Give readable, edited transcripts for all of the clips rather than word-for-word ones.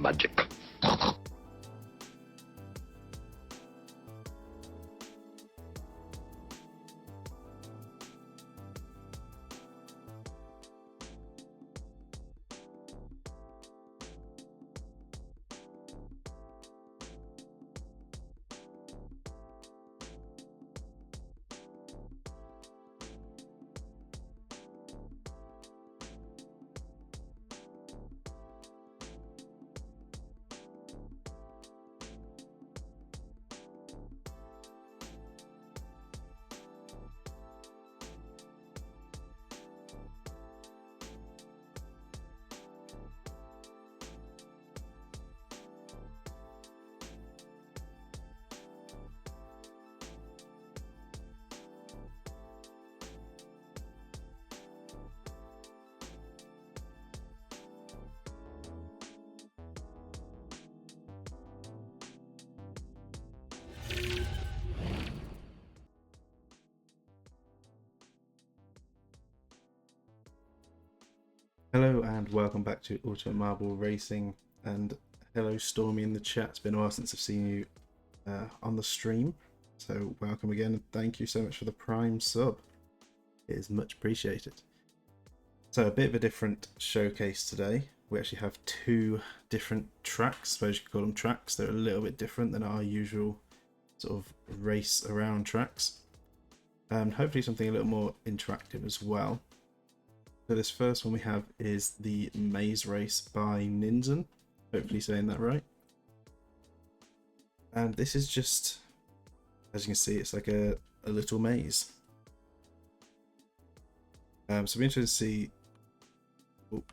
magic. Hello and welcome back to Ultimate Marble Racing, and hello Stormy in the chat. It's been a while since I've seen you on the stream, so welcome again and thank you so much for the Prime sub. It is much appreciated. So a bit of a different showcase today. We actually have two different tracks, I suppose you could call them tracks. They're a little bit different than our usual sort of race around tracks, and hopefully something a little more interactive as well. So this first one we have is the Maze Race by Ninzen, hopefully saying that right. And this is just, as you can see, it's like a little maze. So I'm interested to see, oh,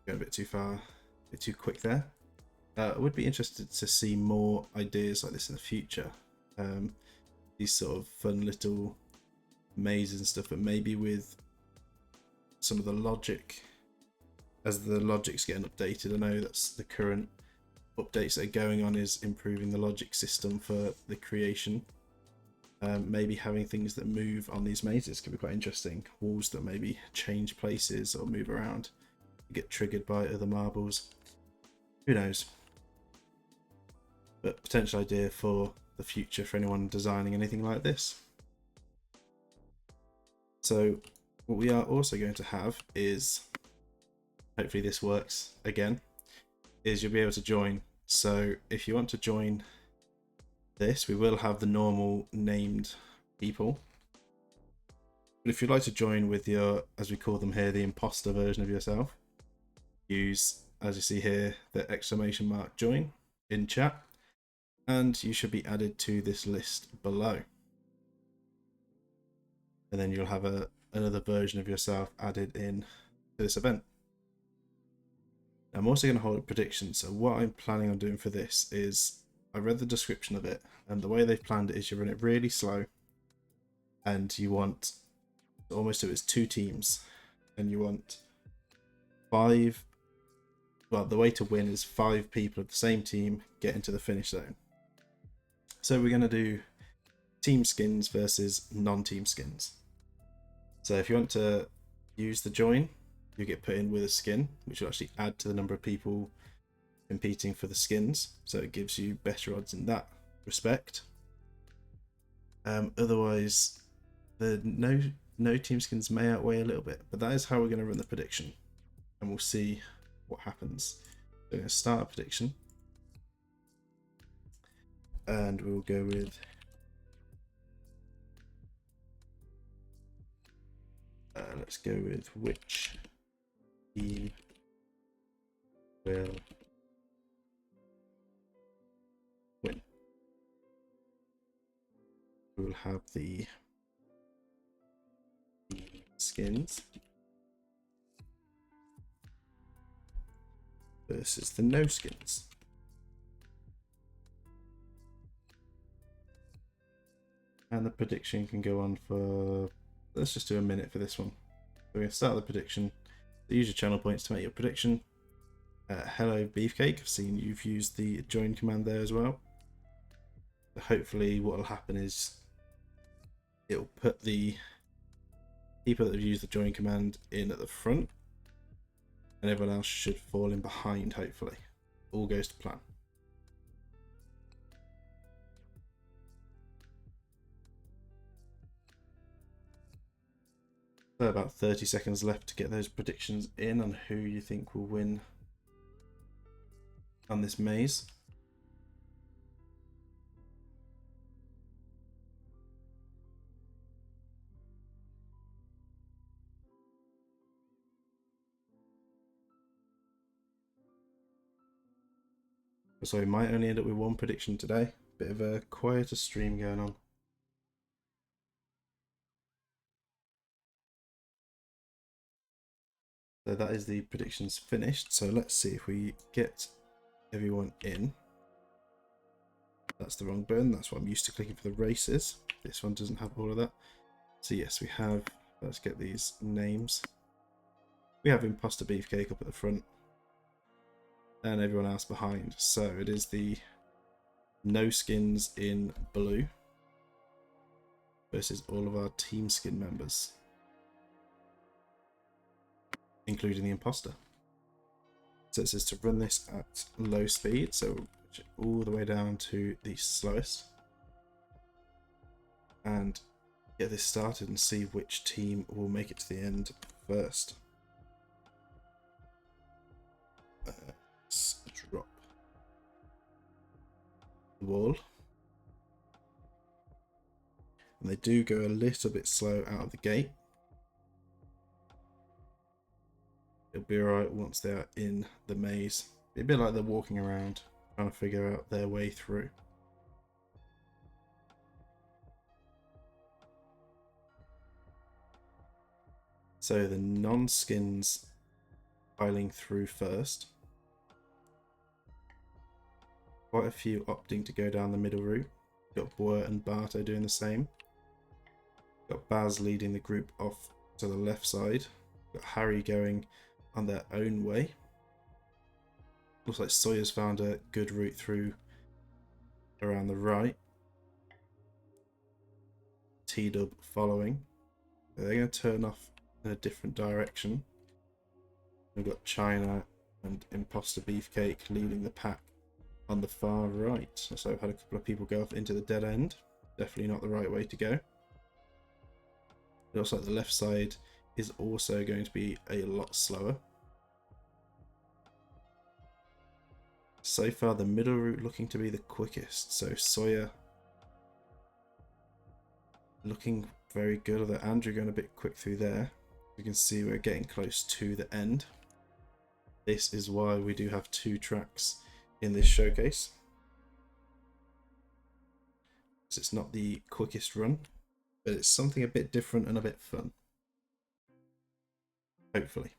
going a bit too far, a bit too quick there. I would be interested to see more ideas like this in the future. These sort of fun little mazes and stuff, but maybe with some of the logic, as the logic's getting updated. I know that's the current updates that are going on, is improving the logic system for the creation. Maybe having things that move on these mazes could be quite interesting. Walls that maybe change places or move around, get triggered by other marbles. Who knows? But potential idea for the future for anyone designing anything like this. So what we are also going to have is, hopefully this works again, is you'll be able to join. So if you want to join this, we will have the normal named people. But if you'd like to join with your, as we call them here, the imposter version of yourself, use, as you see here, the exclamation mark join in chat, and you should be added to this list below. And then you'll have another version of yourself added in to this event. I'm also going to hold a prediction. So what I'm planning on doing for this is, I read the description of it, and the way they've planned it is you run it really slow, and you want almost do it as two teams, and you want five, well, the way to win is 5 people of the same team get into the finish zone. So we're going to do team skins versus non-team skins. So if you want to use the join, you get put in with a skin, which will actually add to the number of people competing for the skins. So it gives you better odds in that respect. Otherwise, the no team skins may outweigh a little bit, but that is how we're going to run the prediction, and we'll see what happens. So we're going to start a prediction, and we'll go with let's go with which team will win. We will have the skins versus the no skins. And the prediction can go on for, let's just do a minute for this one. So we're going to start the prediction. Use your channel points to make your prediction. Hello Beefcake, I've seen you've used the join command there as well. So hopefully what will happen is it'll put the people that have used the join command in at the front, and everyone else should fall in behind, hopefully. all goes to plan. So about 30 seconds left to get those predictions in on who you think will win on this maze. So we might only end up with one prediction today. Bit of a quieter stream going on. So that is the predictions finished. So let's see if we get everyone in. That's the wrong button. That's what I'm used to clicking for the races. This one doesn't have all of that. So yes, we have, let's get these names. We have Imposter Beefcake up at the front and everyone else behind. So it is the no skins in blue versus all of our team skin members, including the imposter. So it says to run this at low speed, so all the way down to the slowest, and get this started and see which team will make it to the end first. Let's drop the wall. And they do go a little bit slow out of the gate. It'll be alright once they are in the maze. It'll be a bit like they're walking around, trying to figure out their way through. So the non-skins piling through first. Quite a few opting to go down the middle route. Got Boer and Barto doing the same. Got Baz leading the group off to the left side. Got Harry going on their own way. Looks like Sawyer's found a good route through around the right. T-Dub following. They're going to turn off in a different direction. We've got China and Imposter Beefcake leading the pack on the far right. So I've had a couple of people go off into the dead end. Definitely not the right way to go. It looks like the left side is also going to be a lot slower. So far the middle route looking to be the quickest. So Sawyer looking very good, although Andrew going a bit quick through there. You can see we're getting close to the end. This is why we do have 2 tracks in this showcase. So it's not the quickest run, but it's something a bit different and a bit fun. Hopefully.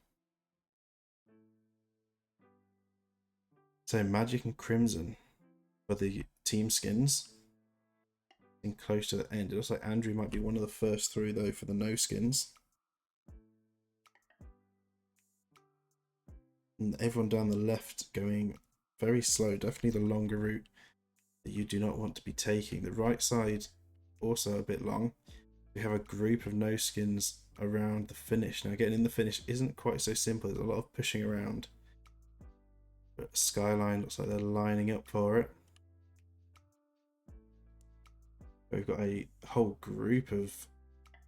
So Magic and Crimson for the team skins. And close to the end. It looks like Andrew might be one of the first through though for the no skins. And everyone down the left going very slow, definitely the longer route that you do not want to be taking. The right side also a bit long. We have a group of no skins around the finish. Now getting in the finish isn't quite so simple, there's a lot of pushing around. But Skyline looks like they're lining up for it. We've got a whole group of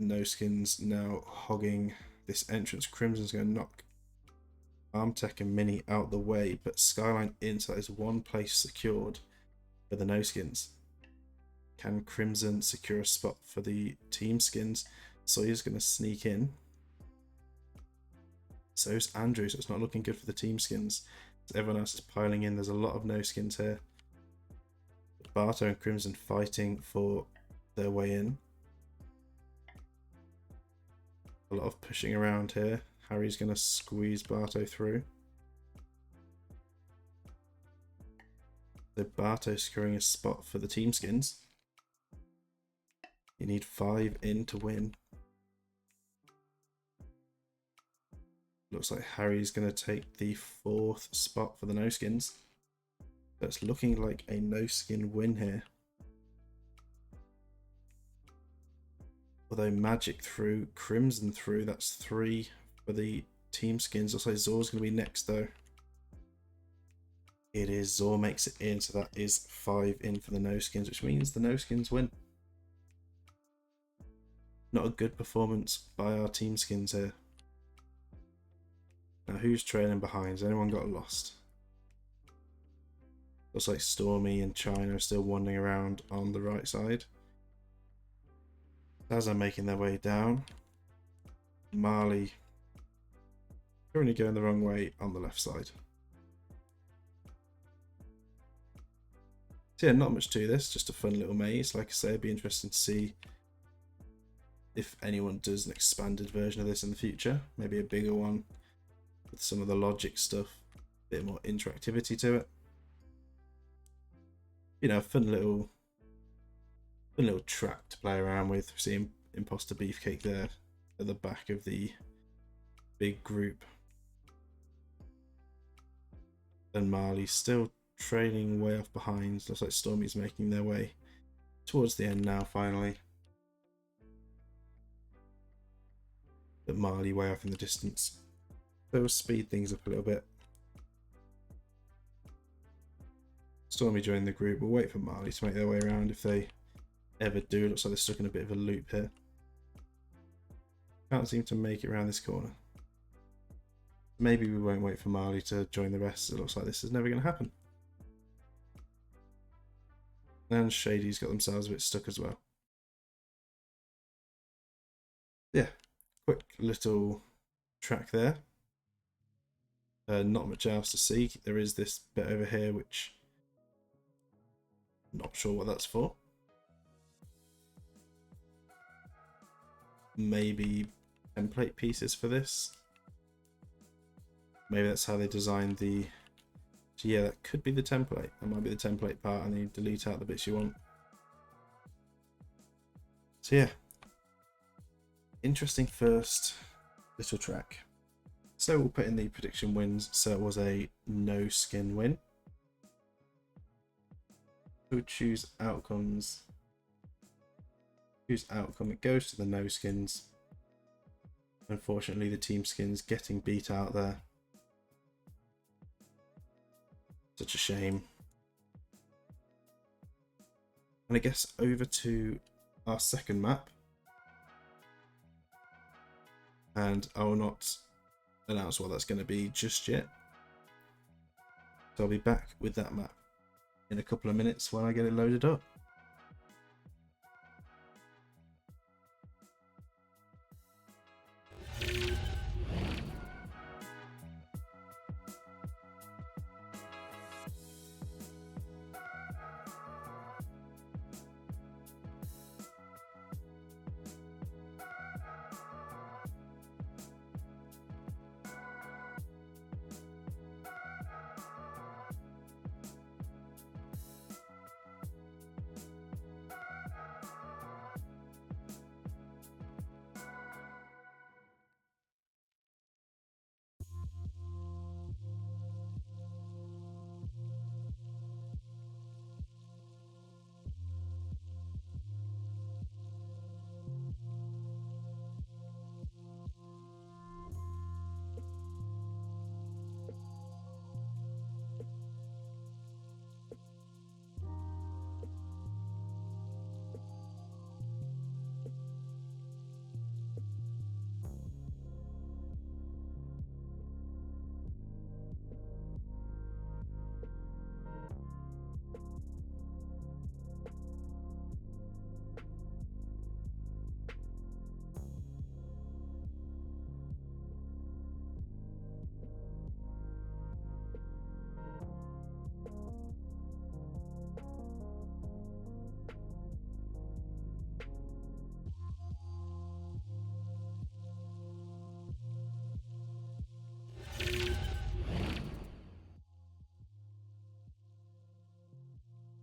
no skins now hogging this entrance. Crimson's going to knock Armtech and Mini out the way, but Skyline in, so that is one place secured for the no skins. Can Crimson secure a spot for the team skins? Sawyer's going to sneak in. So's Andrew, so it's not looking good for the team skins. Everyone else is piling in. There's a lot of no skins here. Barto and Crimson fighting for their way in. A lot of pushing around here. Harry's going to squeeze Barto through. So Barto securing a spot for the team skins. You need 5 in to win. Looks like Harry's going to take the 4th spot for the no skins. That's looking like a no skin win here. Although Magic through, Crimson through, that's 3 for the team skins. Looks like Zor's going to be next though. It is. Zor makes it in, so that is 5 in for the no skins, which means the no skins win. Not a good performance by our team skins here. Now, who's trailing behind? Has anyone got lost? Looks like Stormy and China are still wandering around on the right side. As they're making their way down, Marley currently going the wrong way on the left side. So yeah, not much to this, just a fun little maze. Like I say, it'd be interesting to see if anyone does an expanded version of this in the future. Maybe a bigger one with some of the logic stuff, a bit more interactivity to it. You know, fun little track to play around with. See Imposter Beefcake there at the back of the big group. And Marley's still trailing way off behind. Looks like Stormy's making their way towards the end now, finally. But Marley way off in the distance. So we'll speed things up a little bit. Stormy joined the group. We'll wait for Marley to make their way around if they ever do. Looks like they're stuck in a bit of a loop here. Can't seem to make it around this corner. Maybe we won't wait for Marley to join the rest. It looks like this is never going to happen. And Shady's got themselves a bit stuck as well. Yeah, quick little track there. Not much else to see. There is this bit over here which I'm not sure what that's for. Maybe template pieces for this. Maybe that's how they designed the... So yeah, that could be the template. That might be the template part, and then you delete out the bits you want. So yeah, interesting first little track. So we'll put in the prediction wins. So it was a no skin win. We'll choose outcomes. Choose outcome. It goes to the no skins. Unfortunately, the team skins getting beat out there. Such a shame. And I guess over to our second map. And I will not announce what that's going to be just yet. So I'll be back with that map in a couple of minutes when I get it loaded up.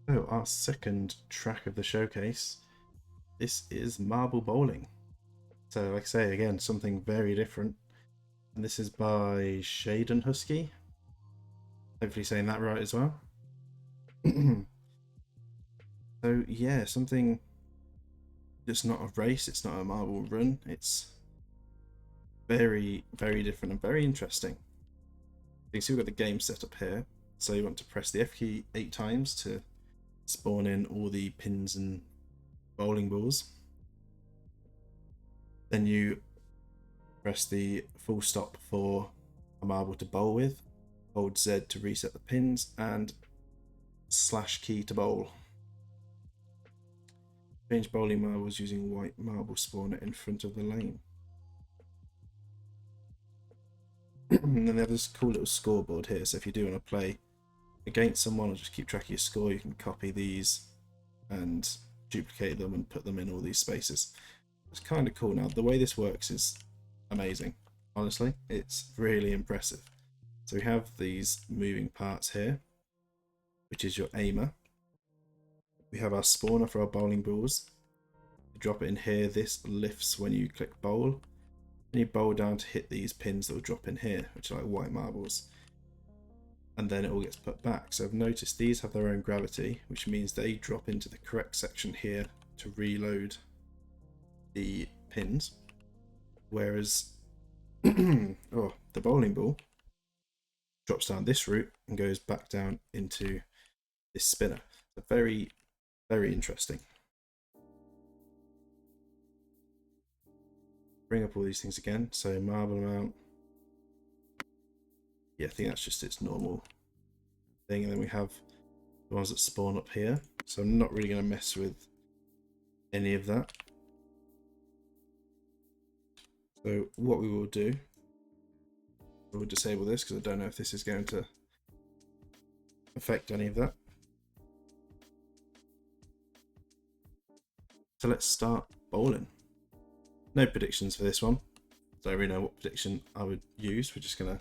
So our second track of the showcase, this is Marble Bowling. So like I say, again, something very different. And this is by Shaden Husky. Hopefully saying that right as well. So yeah, something that's not a race, it's not a marble run, it's very, very different and very interesting. You can see we've got the game set up here. So you want to press the F key 8 times to spawn in all the pins and bowling balls. Then you press the full stop for a marble to bowl with, hold Z to reset the pins, and slash key to bowl. Change bowling marbles using white marble spawner in front of the lane. And then they have this cool little scoreboard here, so if you do want to play against someone or just keep track of your score, you can copy these and duplicate them and put them in all these spaces. It's kind of cool. Now the way this works is amazing, honestly. It's really impressive. So we have these moving parts here, which is your aimer. We have our spawner for our bowling balls. You drop it in here. This lifts when you click bowl, and you bowl down to hit these pins that will drop in here, which are like white marbles, and then it all gets put back. So I've noticed these have their own gravity, which means they drop into the correct section here to reload the pins, whereas the bowling ball drops down this route and goes back down into this spinner. So very, very interesting. Bring up all these things again. So marble amount. Yeah, I think that's just its normal thing. And then we have the ones that spawn up here. So I'm not really going to mess with any of that. So what we will do, we'll disable this because I don't know if this is going to affect any of that. So let's start bowling. No predictions for this one. Don't really know what prediction I would use. We're just going to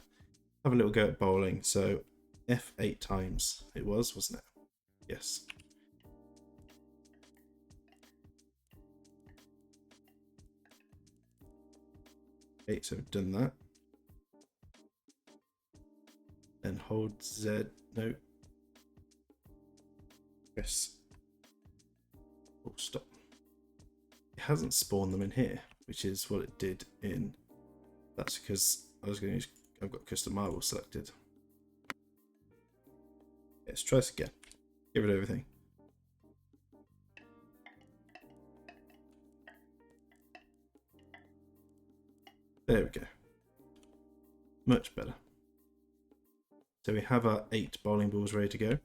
have a little go at bowling. So F8 times it was, wasn't it? Yes. Okay, so we've done that. Then hold Z. No. Press. Oh, stop. It hasn't spawned them in here, which is what it did in. That's because I was going to use. I've got custom marble selected. Let's try this again. Get rid of everything. There we go. Much better. So we have our 8 bowling balls ready to go.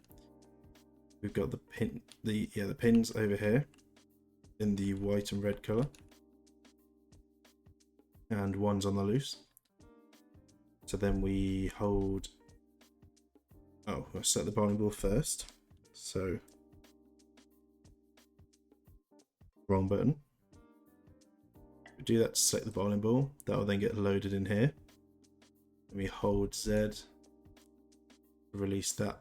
We've got the pins over here in the white and red colour, and one's on the loose. So then we hold. Oh, we'll set the bowling ball first. So wrong button. We do that to select the bowling ball. That will then get loaded in here. And we hold Z to release that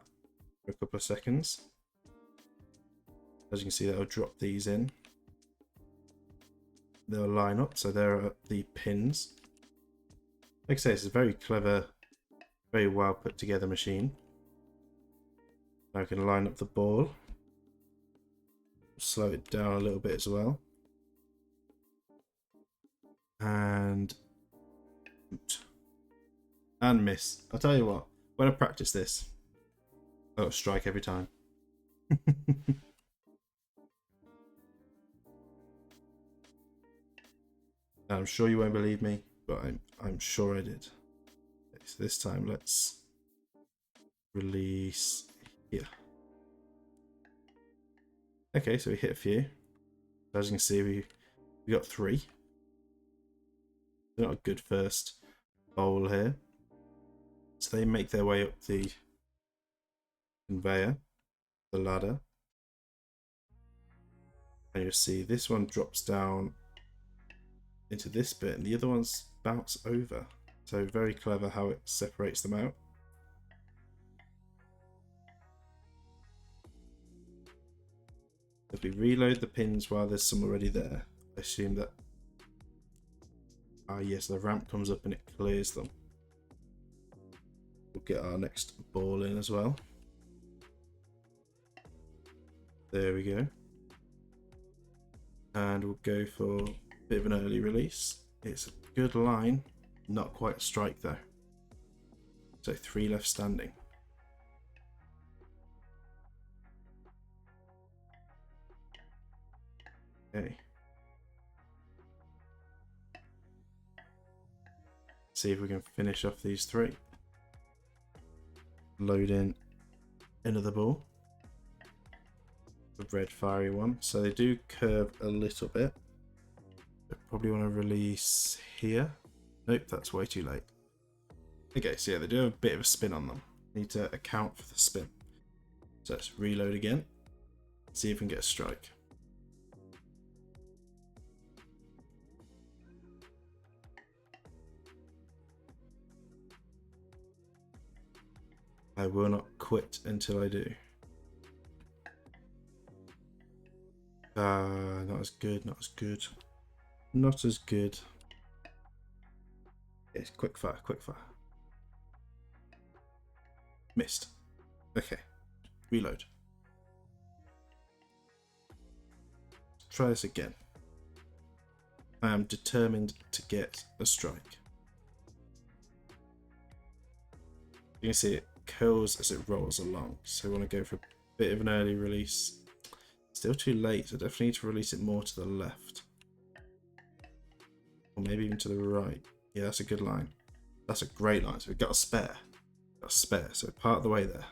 for a couple of seconds. As you can see, that will drop these in. They'll line up, so there are the pins. Like I say, it's a very clever, very well put together machine. Now I can line up the ball. Slow it down a little bit as well. And miss. I'll tell you what, when I practice this, I'll strike every time. I'm sure you won't believe me, but I'm sure I did. Okay, so this time let's release here. Okay, so we hit a few. As you can see, we got 3. Not a good first bowl here. So they make their way up the conveyor, the ladder. And you'll see this one drops down into this bit and the other ones bounce over. So very clever how it separates them out. If we reload the pins while there's some already there, I assume that yes, the ramp comes up and it clears them. We'll get our next ball in as well. There we go. And we'll go for a bit of an early release. It's a good line, not quite a strike though. So 3 left standing. Okay. See if we can finish off these three. Load in another ball. The red fiery one. So they do curve a little bit. I probably want to release here. Nope, that's way too late. Okay, so yeah, they do have a bit of a spin on them. Need to account for the spin. So let's reload again. See if we can get a strike. I will not quit until I do. Not as good, not as good. Not as good. Yes, quick fire, quick fire. Missed. Okay, reload. Try this again. I am determined to get a strike. You can see it curls as it rolls along, so we want to go for a bit of an early release. Still too late, so definitely need to release it more to the left. Or maybe even to the right. Yeah, that's a good line. That's a great line, so we've got a spare. Got a spare, so part of the way there.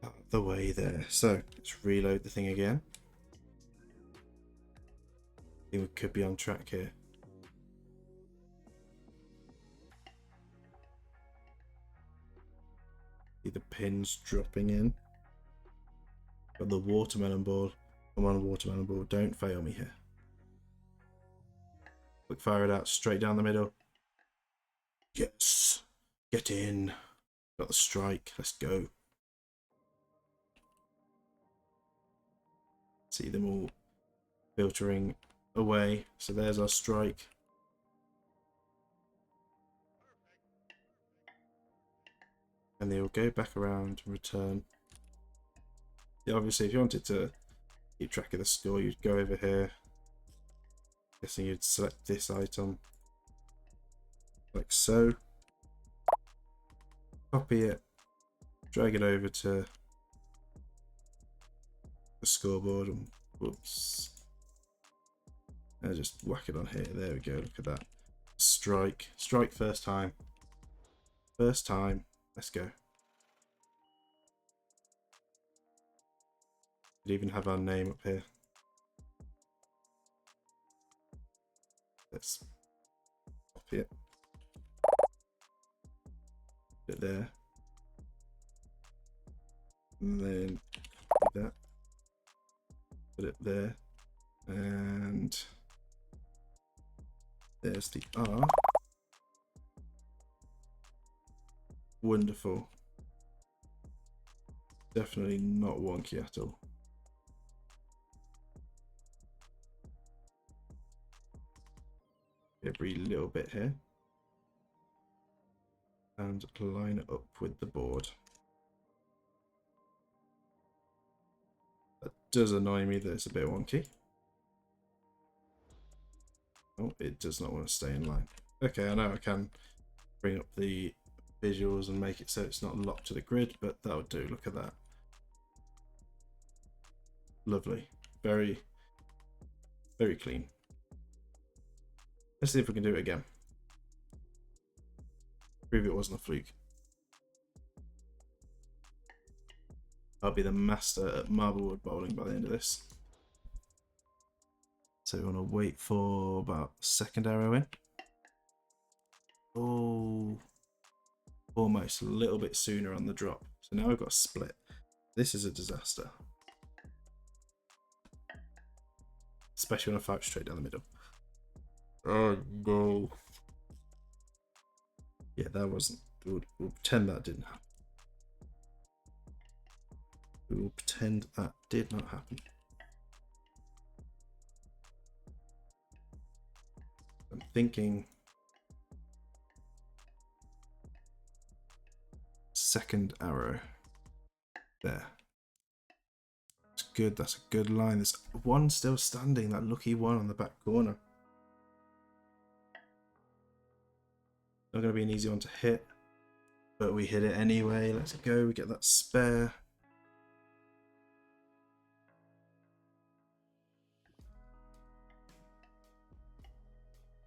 Part of the way there. So, let's reload the thing again. I think we could be on track here. See the pins dropping in. Got the watermelon ball. Come on, watermelon ball. Don't fail me here. Quick fire it out straight down the middle. Yes. Get in. Got the strike. Let's go. See them all filtering away. So there's our strike. And they will go back around and return. Yeah, obviously, if you wanted to keep track of the score, you'd go over here. Guessing you'd select this item. Like so. Copy it. Drag it over to the scoreboard. And whoops. And just whack it on here. There we go. Look at that. Strike. Strike first time. First time. Let's go. Could even have our name up here. Let's copy it. Put it there. And then copy that. Put it there. And there's the R. Wonderful. Definitely not wonky at all. Every little bit here. And line it up with the board. That does annoy me that it's a bit wonky. Oh, it does not want to stay in line. Okay, I know I can bring up the visuals and make it so it's not locked to the grid, but that would do. Look at that. Lovely. Very, very clean. Let's see if we can do it again. Prove it wasn't a fluke. I'll be the master at Marblewood bowling by the end of this. So we want to wait for about second arrow in. Oh, almost a little bit sooner on the drop. So now we've got a split. This is a disaster. Especially when I fight straight down the middle. Oh no. Yeah, that wasn't. We'll pretend that didn't happen. We will pretend that did not happen. I'm thinking second arrow there. That's good. That's a good line. There's one still standing, that lucky one on the back corner. Not going to be an easy one to hit, but we hit it anyway. Let's go. We get that spare.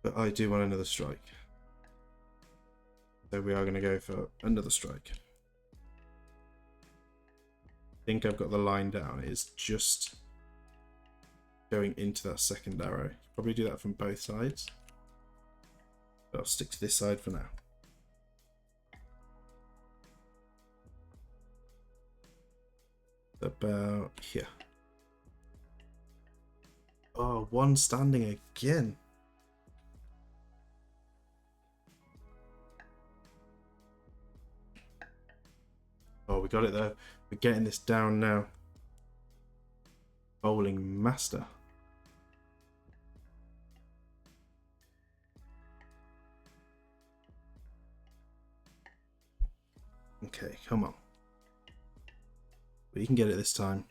But I do want another strike. So we are going to go for another strike. I think I've got the line down. It's just going into that second arrow. Probably do that from both sides. But I'll stick to this side for now. About here. Oh, one standing again. Oh, we got it though. We're getting this down now. Bowling master. Okay, come on. We can get it this time.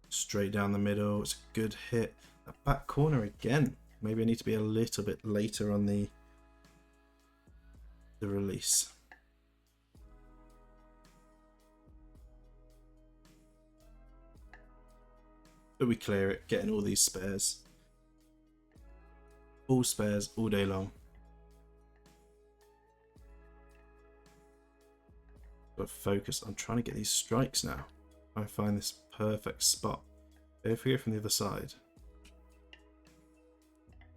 Straight down the middle. It's a good hit. That back corner again. Maybe I need to be a little bit later on the release. But we clear it, getting all these spares. All spares all day long. Got to focus on trying to get these strikes now. I find this perfect spot. If we go from the other side.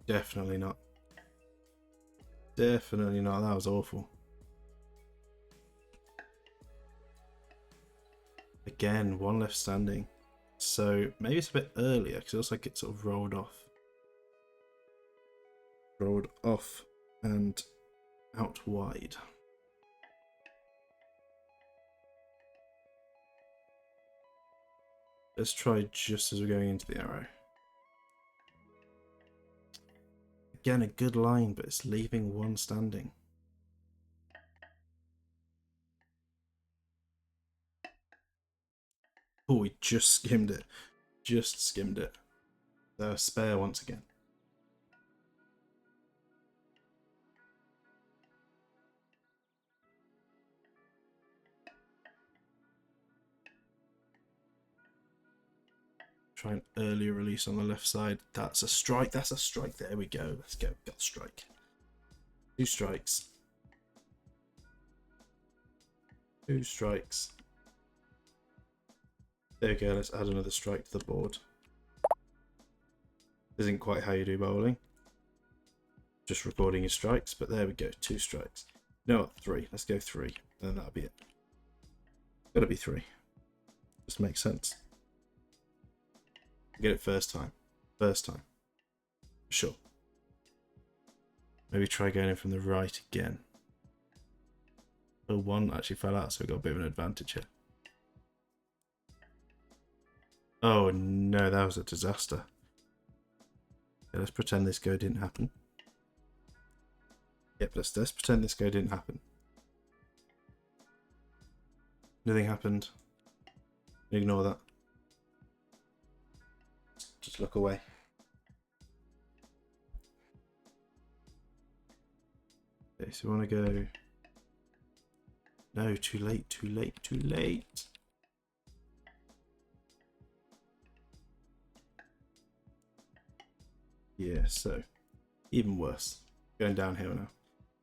Definitely not. Definitely not. That was awful. Again, one left standing. So maybe it's a bit earlier because it looks like it sort of rolled off. Rolled off and out wide. Let's try just as we're going into the arrow. Again, a good line, but it's leaving one standing. Oh, we just skimmed it. Just skimmed it. They're a spare once again. Try an earlier release on the left side. That's a strike. That's a strike. There we go. Let's go. Got the strike. 2 strikes. 2 strikes. There we go. Let's add another strike to the board. Isn't quite how you do bowling. Just recording your strikes, but there we go. 2 strikes. No, what? 3. Let's go 3. And that'll be it. Gotta be 3. Just makes sense. Get it first time. First time. Sure. Maybe try going in from the right again. Oh, one actually fell out, so we got a bit of an advantage here. Oh no, that was a disaster. Okay, let's pretend this go didn't happen. Yep, let's pretend this go didn't happen. Nothing happened. Ignore that. Just look away. Okay, so we want to go... No, too late, too late, too late. Yeah, so even worse. Going downhill now.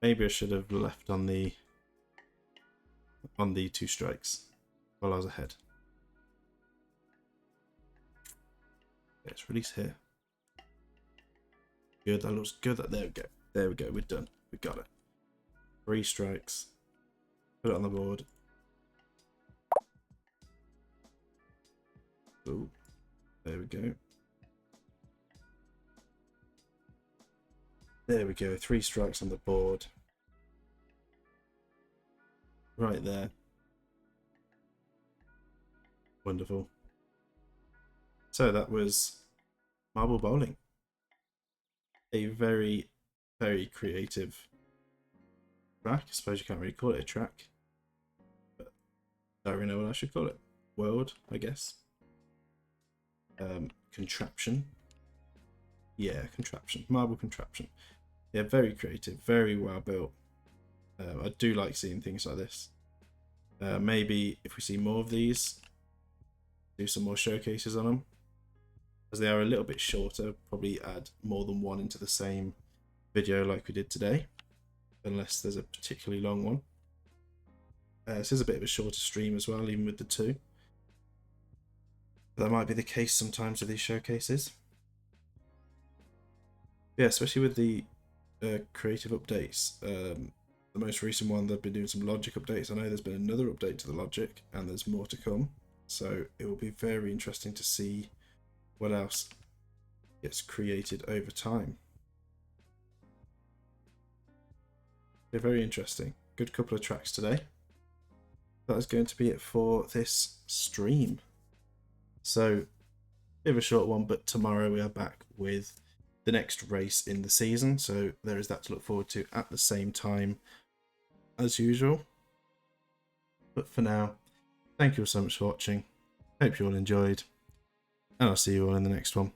Maybe I should have left on the 2 strikes while I was ahead. Let's release here. Good, that looks good. There we go. There we go. We're done. We got it. 3 strikes. Put it on the board. Oh, there we go. There we go. 3 strikes on the board. Right there. Wonderful. So that was marble bowling. A very, very creative track. I suppose you can't really call it a track. But I don't really know what I should call it. World, I guess. Contraption. Yeah, contraption. Marble contraption. Yeah, very creative. Very well built. I do like seeing things like this. Maybe if we see more of these, do some more showcases on them. as they are a little bit shorter. Probably add more than one into the same video like we did today, unless there's a particularly long one. This is a bit of a shorter stream as well, even with the two. That might be the case sometimes with these showcases. Yeah, especially with the creative updates. The most recent one, they've been doing some logic updates. I know there's been another update to the logic, and there's more to come. So it will be very interesting to see what else gets created over time. They're very interesting. Good couple of tracks today. That is going to be it for this stream. So, bit of a short one, but tomorrow we are back with the next race in the season. So there is that to look forward to at the same time as usual. But for now, thank you all so much for watching. Hope you all enjoyed, and I'll see you all in the next one.